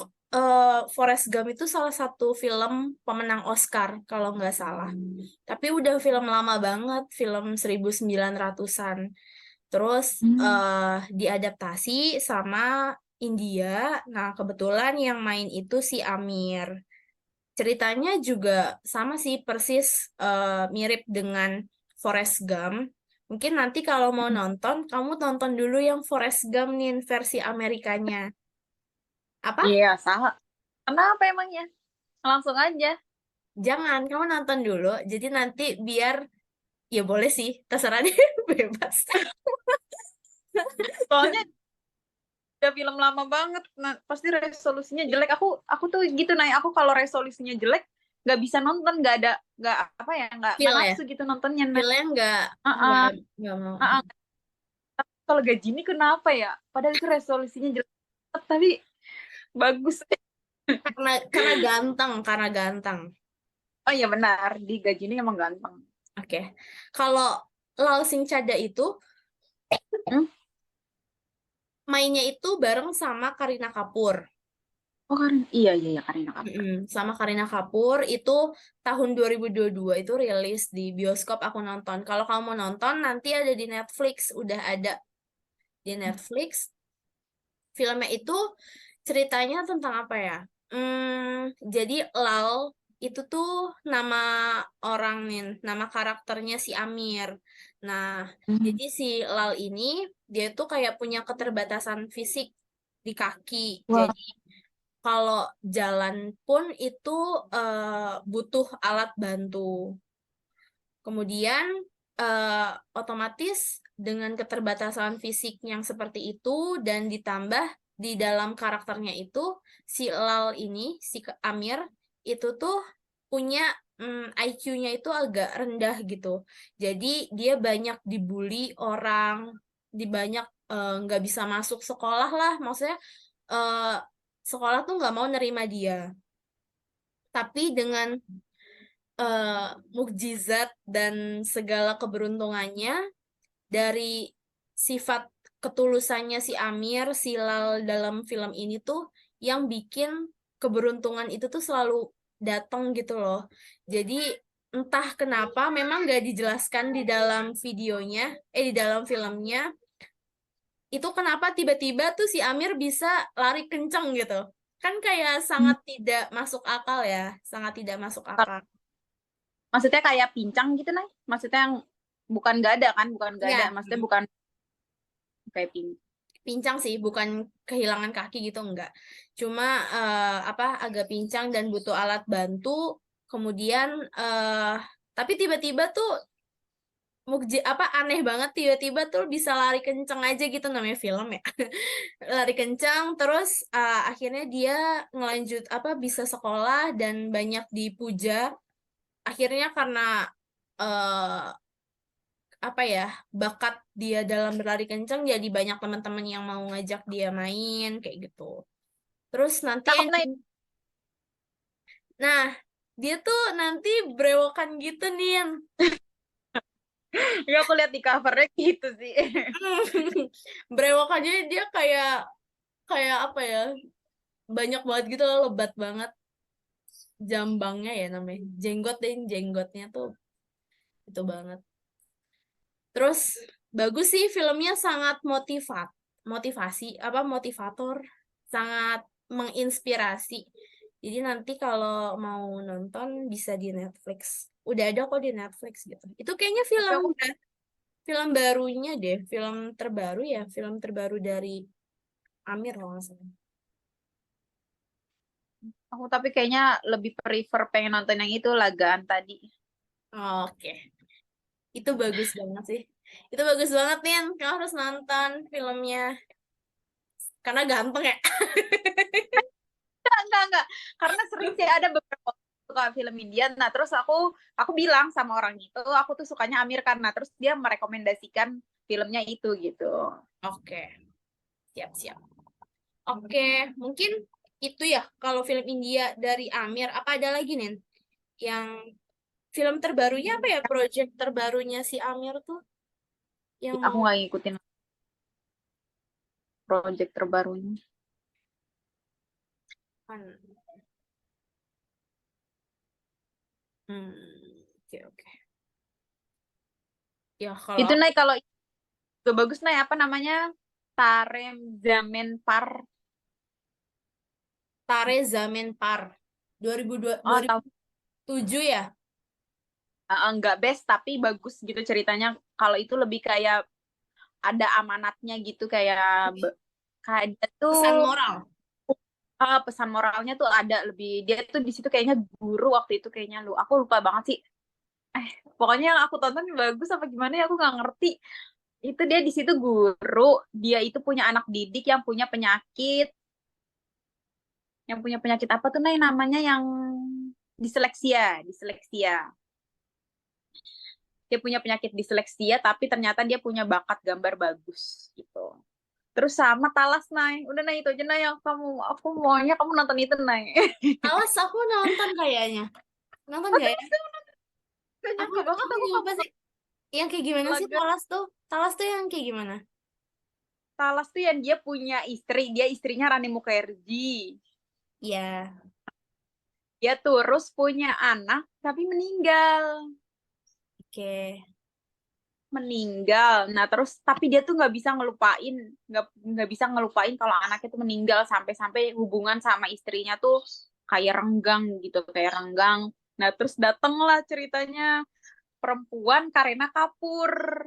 Forrest Gump itu salah satu film pemenang Oscar kalau nggak salah. Tapi udah film lama banget, film 1900-an. Terus Hmm. diadaptasi sama India. Nah, kebetulan yang main itu si Amir. Ceritanya juga sama sih, persis mirip dengan Forrest Gump. Mungkin nanti kalau mau nonton, kamu tonton dulu yang Forrest Gump nih, versi Amerikanya. Apa? Iya, salah. Kenapa emangnya? Langsung aja. Jangan, kamu nonton dulu. Jadi nanti biar, ya boleh sih, terserah deh, bebas. Soalnya udah film lama banget. Nah, pasti resolusinya jelek. Aku tuh gitu, Nay. Aku kalau resolusinya jelek, nggak bisa nonton. Nggak apa ya, nggak Feel ya? nafsu gitu nontonnya, Nay. Feelnya nggak, Uh-uh, nggak, nggak mau. uh-uh. Kalau gaji ini kenapa ya? Padahal itu resolusinya jelek, tapi bagus. Karena ganteng, karena ganteng. Oh iya benar, di gaji ini emang ganteng. Oke. Kalau Lau Sing Chada itu Hmm? mainnya itu bareng sama Kareena Kapoor. Oh Karin, iya iya iya Karin Kapoor. Sama Kareena Kapoor itu tahun 2022 itu rilis di bioskop aku nonton. Kalau kamu mau nonton nanti ada di Netflix, udah ada di Netflix. Filmnya itu ceritanya tentang apa ya? Jadi Lal itu tuh nama orang nih, nama karakternya si Amir. Nah, Hmm. jadi si Lal ini dia tuh kayak punya keterbatasan fisik di kaki. Wah. Jadi kalau jalan pun itu butuh alat bantu. Kemudian eh, otomatis dengan keterbatasan fisik yang seperti itu dan ditambah di dalam karakternya itu si Lal ini, si Amir itu tuh punya IQ-nya itu agak rendah gitu. Jadi dia banyak dibully orang, di banyak nggak bisa masuk sekolah lah. Maksudnya eh, sekolah tuh nggak mau nerima dia. Tapi dengan eh, mukjizat dan segala keberuntungannya dari sifat ketulusannya si Amir, si Lal dalam film ini tuh yang bikin keberuntungan itu tuh selalu datang gitu loh. Jadi entah kenapa memang gak dijelaskan di dalam videonya, di dalam filmnya, itu kenapa tiba-tiba tuh si Amir bisa lari kenceng gitu. Kan kayak Hmm. sangat tidak masuk akal ya, sangat tidak masuk akal. Maksudnya kayak pincang gitu Nay? Maksudnya yang bukan nggak ada kan? Bukan nggak ada. Ya, Maksudnya bukan kayak pincang sih, bukan kehilangan kaki gitu enggak. Cuma apa agak pincang dan butuh alat bantu. Kemudian tapi tiba-tiba tuh apa aneh banget tiba-tiba tuh bisa lari kenceng aja gitu namanya film ya. Lari kencang terus akhirnya dia ngelanjut apa bisa sekolah dan banyak dipuja. Akhirnya karena eh, apa ya bakat dia dalam berlari kencang jadi banyak teman-teman yang mau ngajak dia main kayak gitu. Terus nanti cakep Nay. ending, nah dia tuh nanti brewokan gitu nih. Ya aku lihat di covernya gitu sih. Brewokannya dia kayak kayak apa ya banyak banget gitu loh lebat banget jambangnya ya namanya jenggot deh jenggotnya tuh itu banget. Terus bagus sih filmnya sangat motivasi apa motivator sangat menginspirasi. Jadi nanti kalau mau nonton bisa di Netflix. Udah ada kok di Netflix gitu. Itu kayaknya Tapi film aku film barunya deh, film terbaru ya, film terbaru dari Amir kalau nggak salah. aku tapi kayaknya lebih prefer pengen nonton yang itu Lagaan tadi. Oke, itu bagus banget sih. Itu bagus banget nih, kamu harus nonton filmnya karena ganteng ya. Enggak. Karena sering sih ada beberapa suka film India. Nah, terus aku bilang sama orang itu, aku tuh sukanya Amir karena terus dia merekomendasikan filmnya itu gitu. Oke, siap-siap. Oke, mungkin itu ya kalau film India dari Amir. Apa ada lagi nih yang film terbarunya apa ya? Project terbarunya si Amir tuh yang Aku mau nggak ngikutin project terbarunya. kan? Hmm, oke oke. Ya kalau Itu aku naik kalau juga bagus naik apa namanya? Tarem Zaman Par. Tare Zamin Par 2002 Oh, tahu. 2007 ya? Enggak best tapi bagus gitu ceritanya. Kalau itu lebih kayak ada amanatnya gitu kayak kayak dia tuh Pesan moral. pesan moralnya tuh ada lebih dia tuh di situ kayaknya guru waktu itu kayaknya lu aku lupa banget sih pokoknya yang aku tonton bagus apa gimana ya aku nggak ngerti itu dia di situ guru dia itu punya anak didik yang punya penyakit apa tuh Nay namanya yang diseleksia dia punya penyakit disleksia tapi ternyata dia punya bakat gambar bagus gitu terus sama Talas Nay udah Nay itu aja Nay yang aku maunya kamu nonton itu Nay Awas aku nonton kayaknya. Nonton gak ya? gak Aku nyangka banget aku aku lupa kamu sih. Yang kayak gimana sih laga Talas tuh? Talas tuh yang kayak gimana? Talas tuh yang dia punya istri, dia istrinya Rani Mukherjee. Iya. Dia terus punya anak tapi meninggal. Oke. Nah terus tapi dia tuh nggak bisa ngelupain kalau anaknya tuh meninggal, sampai-sampai hubungan sama istrinya tuh kayak renggang gitu, kayak renggang. Nah terus datanglah ceritanya perempuan Kareena Kapoor.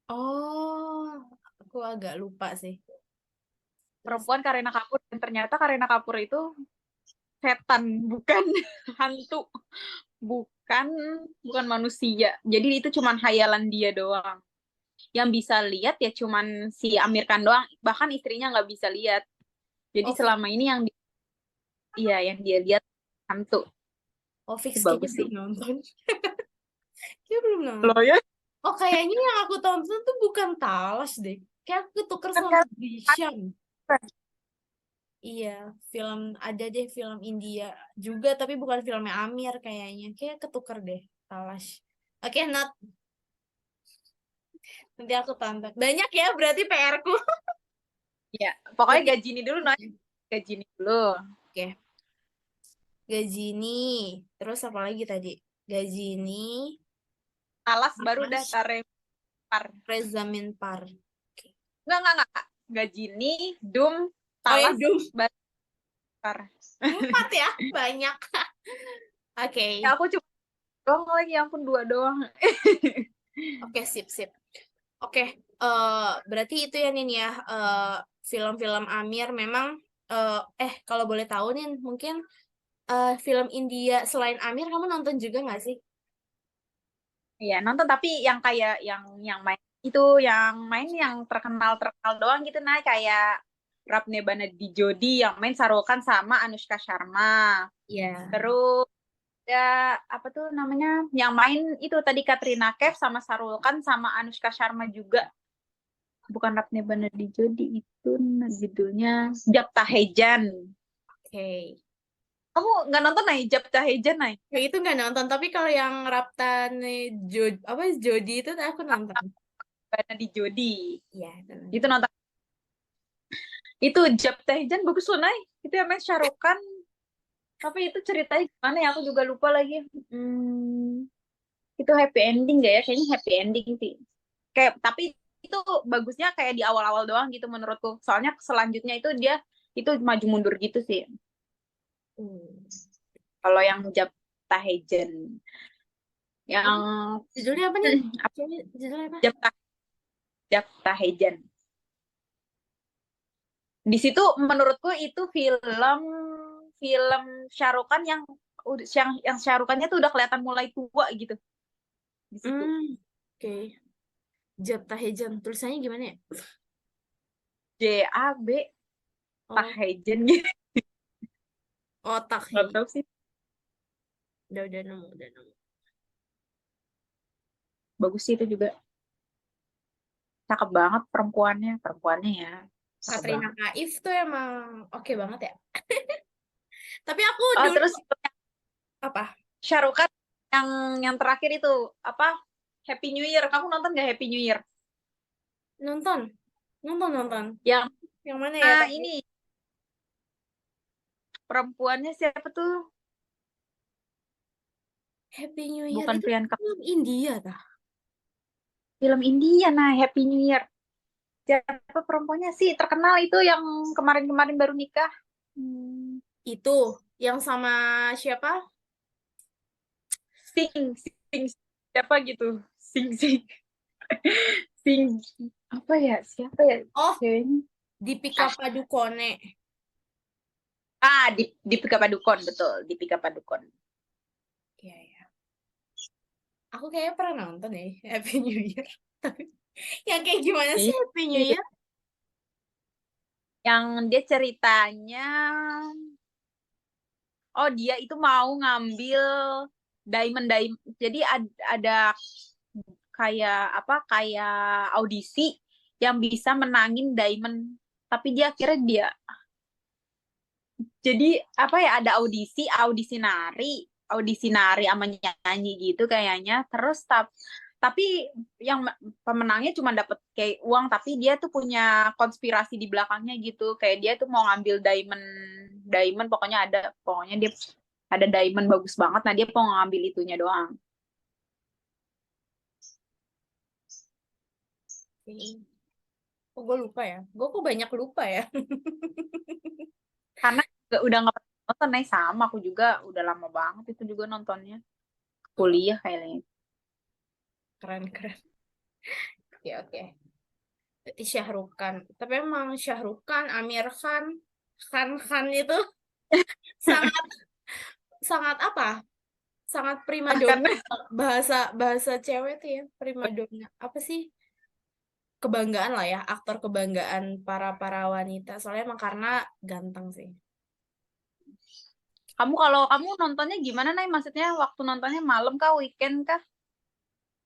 Oh, aku agak lupa sih. Terus, Perempuan Kareena Kapoor, dan ternyata Kareena Kapoor itu setan, bukan hantu, bukan bukan manusia. Jadi itu cuman hayalan dia doang. Yang bisa lihat ya cuman si Amir Khan doang, bahkan istrinya nggak bisa lihat. Jadi oh, selama ini yang dia lihat hantu. Fix Itu kayaknya bagus belum sih. nonton. Kayaknya belum Loh nonton. ya, Oh, kayaknya yang aku tonton tuh bukan Talas deh. Kayak aku tuker kan sama kan Drishyam. Iya, film ada deh film India juga, tapi bukan filmnya Amir kayaknya. Kayak ketuker deh, Talas. Oke, not. Nanti aku tonton. Banyak ya berarti PR-ku. ya, pokoknya Berarti, gaji ini dulu, Noy. Gaji ini dulu. oke. Gajini. Terus apa lagi tadi? Gajini, Alas baru dah Mas Tarepar. Reza Menpar. Oke. Enggak. Gaji ini, Dum, Oh ya, Talas, Dum. baru Tar. 4 ya, banyak. Oke. Ya aku cuma doang lagi, ya ampun, 2 doang. Oke, sip, sip. Oke, berarti itu ya Nin ya, film-film Amir memang, kalau boleh tahu nih mungkin film India selain Amir kamu nonton juga nggak sih? Iya, nonton, tapi yang kayak yang main itu, yang terkenal terkenal doang gitu, nah kayak Rabne di Jodi yang main Sarukan sama Anushka Sharma. Iya. Terus ada apa tuh namanya? Yang main itu tadi Katrina Kaif sama Sarukan sama Anushka Sharma juga. Bukan Rabne di Jodi, itu judulnya Japta Hejan. Oke. Kamu nggak nonton nih Japta Hejan nih? Yang itu nggak nonton, tapi kalau yang Raptane Jodi itu aku nonton. Di Jodi. Iya, itu Itu nonton. nonton. Itu Japta Hejan bagus loh, Nay. Itu yang main Syarukan. Tapi itu ceritanya gimana ya? Aku juga lupa lagi. Itu happy ending gak ya? Kayaknya happy ending sih. Kayak, tapi itu bagusnya kayak di awal-awal doang gitu menurutku. Soalnya selanjutnya itu dia itu maju mundur gitu sih. Hmm. Kalau yang Japta Hejan. Yang Apa? Judulnya apa nih? Judulnya apa? Japta, Japta Hejan. Di situ menurutku itu film film Syarukan yang Syarukannya tuh udah kelihatan mulai tua gitu di situ. Oke. Jab Tahejan. Tulisannya gimana ya? JAB Oh, Tahejen gitu. otak Gak hei. tahu sih. Udah nemu, udah nemu. Bagus sih itu juga. Cakep banget perempuannya ya. Cakep Katrina banget. Kaif tuh emang oke banget ya. Tapi aku Oh, dulu terus apa? Syarukan yang terakhir itu apa? Happy New Year. Kamu nonton gak Happy New Year? Nonton, nonton. Yang Yang mana ya tadi? ini perempuannya siapa tuh? Happy New Year Bukan itu Priyanka. film India tah? Film India, nah Happy New Year. Siapa perempuannya sih terkenal itu yang kemarin-kemarin baru nikah? Itu yang sama siapa? Sing, sing, siapa gitu? Sing, sing, apa ya? Siapa ya? Oh, Ceweknya. Deepika Padukone. Dipika Padukon, betul, Dipika Padukon. Iya, ya. Aku kayaknya pernah nonton ya Happy New Year. Tapi yang kayak gimana sih Kayaknya Happy New sih, Year? yang dia ceritanya, oh dia itu mau ngambil diamond. Jadi ada kayak apa? Kayak audisi yang bisa menangin diamond. Tapi dia akhirnya jadi apa ya, ada audisi nari sama nyanyi gitu kayaknya. Terus tapi yang pemenangnya cuma dapat kayak uang, tapi dia tuh punya konspirasi di belakangnya gitu, kayak dia tuh mau ngambil diamond, diamond pokoknya dia ada diamond bagus banget, nah dia mau ngambil itunya doang. Oh, gue lupa ya. Gue kok banyak lupa ya. Karena udah nggak pernah nonton, nih sama aku juga udah lama banget itu juga nontonnya, kuliah kayaknya. Keren, keren. Oke, oke. Berarti Syahrukh Khan. Tapi emang Syahrukh Khan, Amir Khan, Khan itu sangat sangat apa? Sangat primadona. Karena Bahasa bahasa cewek tuh ya, primadona. Apa sih? Kebanggaan lah ya, aktor kebanggaan para para wanita. Soalnya emang karena ganteng sih. kalau kamu nontonnya gimana nih? Maksudnya waktu nontonnya malam kah, weekend kah?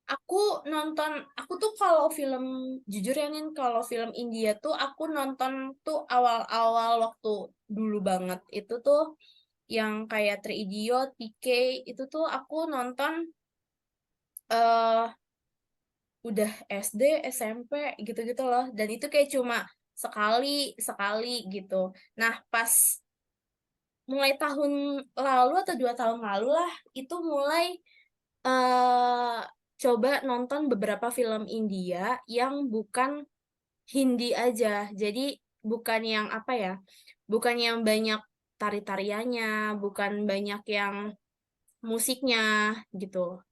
Aku nonton, aku tuh kalau film, jujur ya Nin, kalau film India tuh aku nonton tuh awal-awal waktu dulu banget. Itu tuh yang kayak Three Idiot, PK, itu tuh aku nonton eh udah SD, SMP gitu-gitu loh. Dan itu kayak cuma sekali gitu. Nah, pas mulai tahun lalu atau 2 tahun lalu lah, itu mulai eh coba nonton beberapa film India yang bukan Hindi aja. Jadi bukan yang apa ya? Bukan yang banyak tari-tariannya, bukan banyak yang musiknya gitu.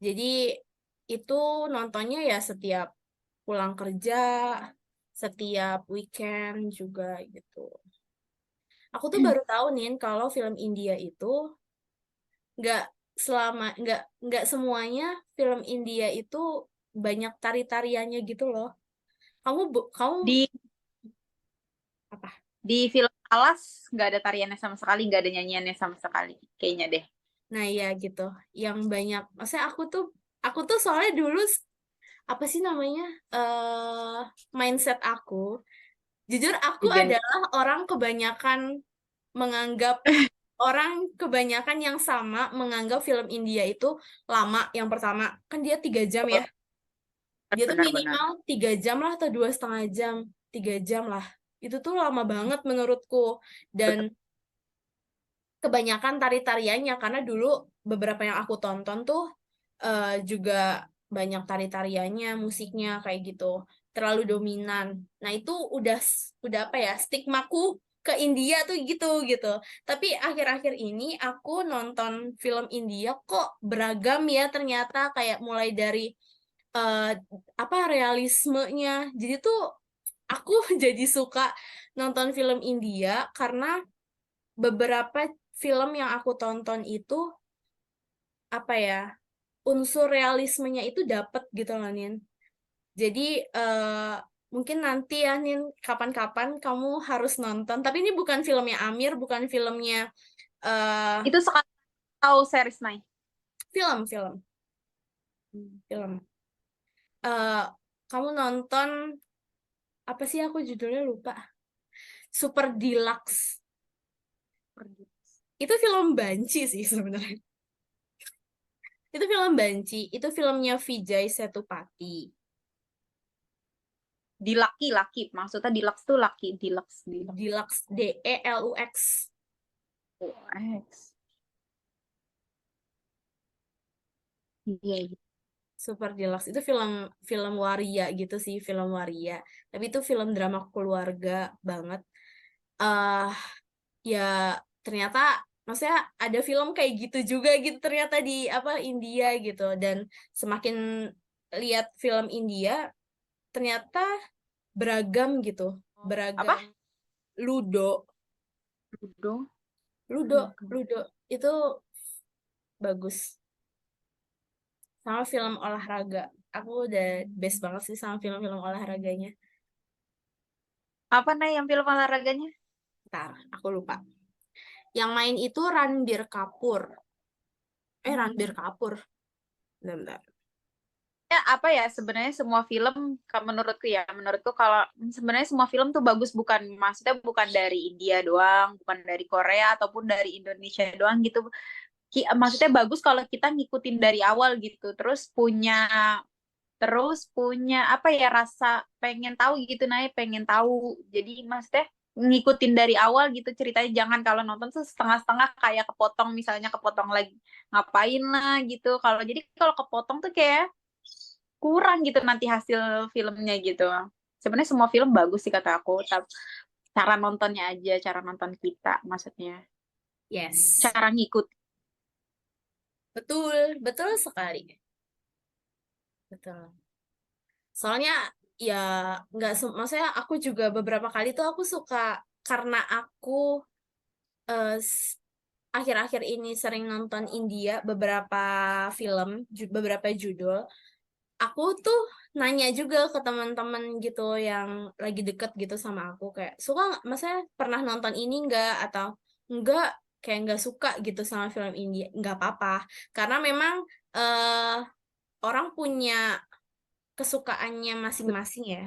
Jadi itu nontonnya ya setiap pulang kerja, setiap weekend juga gitu. Aku tuh baru tahu nih kalau film India itu nggak nggak semuanya film India itu banyak tari-tariannya gitu loh. Kamu Di apa? di film Alas nggak ada tariannya sama sekali, nggak ada nyanyiannya sama sekali, kayaknya deh. Nah ya gitu, yang banyak. Maksudnya aku tuh soalnya dulu apa sih namanya mindset aku. Jujur aku Ijen. adalah menganggap orang kebanyakan yang sama menganggap film India itu lama. Yang pertama kan dia 3 jam ya. Dia tuh Benar-benar. minimal 3 jam lah atau 2,5 jam, 3 jam lah. Itu tuh lama banget menurutku. Dan Betul. kebanyakan tari-tariannya karena dulu beberapa yang aku tonton tuh juga banyak tari-tariannya, musiknya kayak gitu. Terlalu dominan. Nah, itu udah apa ya? Stigmaku ke India tuh gitu gitu. Tapi akhir-akhir ini aku nonton film India kok beragam ya ternyata kayak mulai dari eh, apa realismenya. Jadi tuh aku jadi suka nonton film India karena beberapa film yang aku tonton itu apa ya unsur realismenya itu dapet gitu loh Nin. Jadi mungkin nanti ya Nin kapan-kapan kamu harus nonton. Tapi ini bukan filmnya Amir, bukan filmnya eh Itu sekarang tahu series Nai. film film. Eh kamu nonton apa sih aku judulnya lupa. Super Deluxe. Itu film banci sih sebenarnya. Itu film banci. Itu filmnya Vijay Sethupathi. Di laki, maksudnya deluxe tuh laki, deluxe. Deluxe, Delux. Oh, X. Iya, iya. Super Deluxe itu film film waria gitu sih, film waria. Tapi itu film drama keluarga banget. eh Ya ternyata maksudnya ada film kayak gitu juga gitu ternyata di apa India gitu dan semakin lihat film India ternyata beragam gitu. Beragam. Apa? Ludo, Ludo. Ludo, Ludo itu bagus. Sama film olahraga. Aku udah best banget sih sama film-film olahraganya. Apa Nai yang film olahraganya? Ntar, aku lupa. Yang main itu Ranbir Kapoor. Ranbir Kapoor. Bentar. Ya, apa ya, sebenarnya semua film menurutku kalau sebenarnya semua film tuh bagus, bukan maksudnya bukan dari India doang, bukan dari Korea ataupun dari Indonesia doang gitu. Maksudnya bagus kalau kita ngikutin dari awal gitu, terus punya terus punya apa ya, rasa pengen tahu gitu, Nay, pengen tahu. Jadi maksudnya ngikutin dari awal gitu ceritanya, jangan kalau nonton tuh setengah-setengah kayak kepotong, misalnya kepotong lagi ngapain lah gitu. Kalau kepotong tuh kayak kurang gitu nanti hasil filmnya gitu. Sebenarnya semua film bagus sih kata aku, tapi cara nontonnya aja, cara nonton kita maksudnya, Yes, cara ngikut. betul, betul sekali. Betul. Soalnya ya nggak, maksudnya aku juga beberapa kali tuh aku suka karena aku akhir-akhir ini sering nonton India beberapa film, beberapa judul. Aku tuh nanya juga ke teman-teman gitu yang lagi deket gitu sama aku kayak suka nggak, maksudnya pernah nonton ini nggak atau enggak, kayak nggak suka gitu sama film India, nggak apa-apa karena memang eh orang punya kesukaannya masing-masing ya.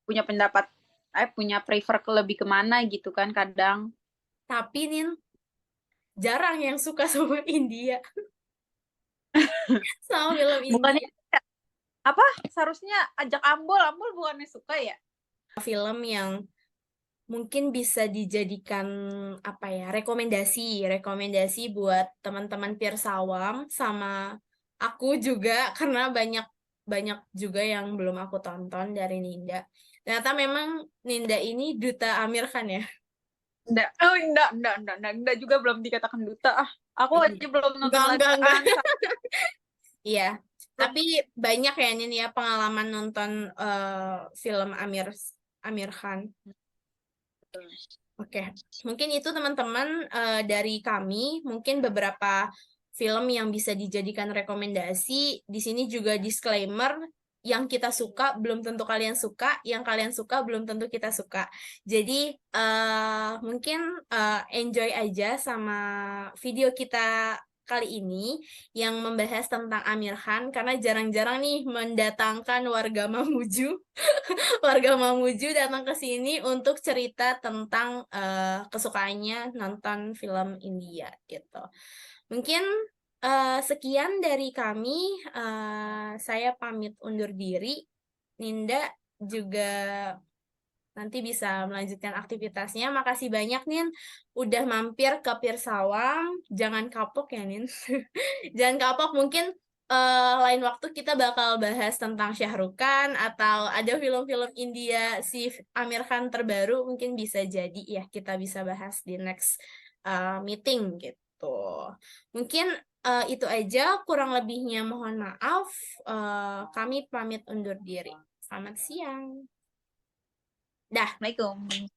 Punya pendapat, punya prefer ke lebih kemana gitu kan kadang. Tapi Nin, jarang yang suka sama India, sama film Bukannya India. apa, seharusnya ajak Ambol, Ambol bukannya suka ya? Film yang mungkin bisa dijadikan apa ya, rekomendasi buat teman-teman Pirsawam sama aku juga karena banyak banyak juga yang belum aku tonton dari Ninda. Ternyata memang Ninda ini duta Amir Khan ya. Enggak, oh enggak juga belum dikatakan duta. Ah, aku aja belum nonton Enggak. Lansa. Iya, Belum. tapi banyak ya ini ya pengalaman nonton film Amir Amir Khan. Oke, mungkin itu teman-teman dari kami, mungkin beberapa film yang bisa dijadikan rekomendasi. Di sini juga disclaimer, yang kita suka belum tentu kalian suka, yang kalian suka belum tentu kita suka. Jadi mungkin enjoy aja sama video kita kali ini yang membahas tentang Amir Khan karena jarang-jarang nih mendatangkan warga Mamuju warga Mamuju datang ke sini untuk cerita tentang kesukaannya nonton film India gitu. Mungkin sekian dari kami. Saya pamit undur diri. Ninda juga nanti bisa melanjutkan aktivitasnya. Makasih banyak, Nin, udah mampir ke Pirsawam. Jangan kapok ya, Nin. Jangan kapok, mungkin lain waktu kita bakal bahas tentang Shah Rukh Khan atau ada film-film India si Amir Khan terbaru, mungkin bisa jadi ya kita bisa bahas di next meeting gitu. Mungkin itu aja, kurang lebihnya mohon maaf. Kami pamit undur diri. Selamat siang. Dah. Assalamualaikum.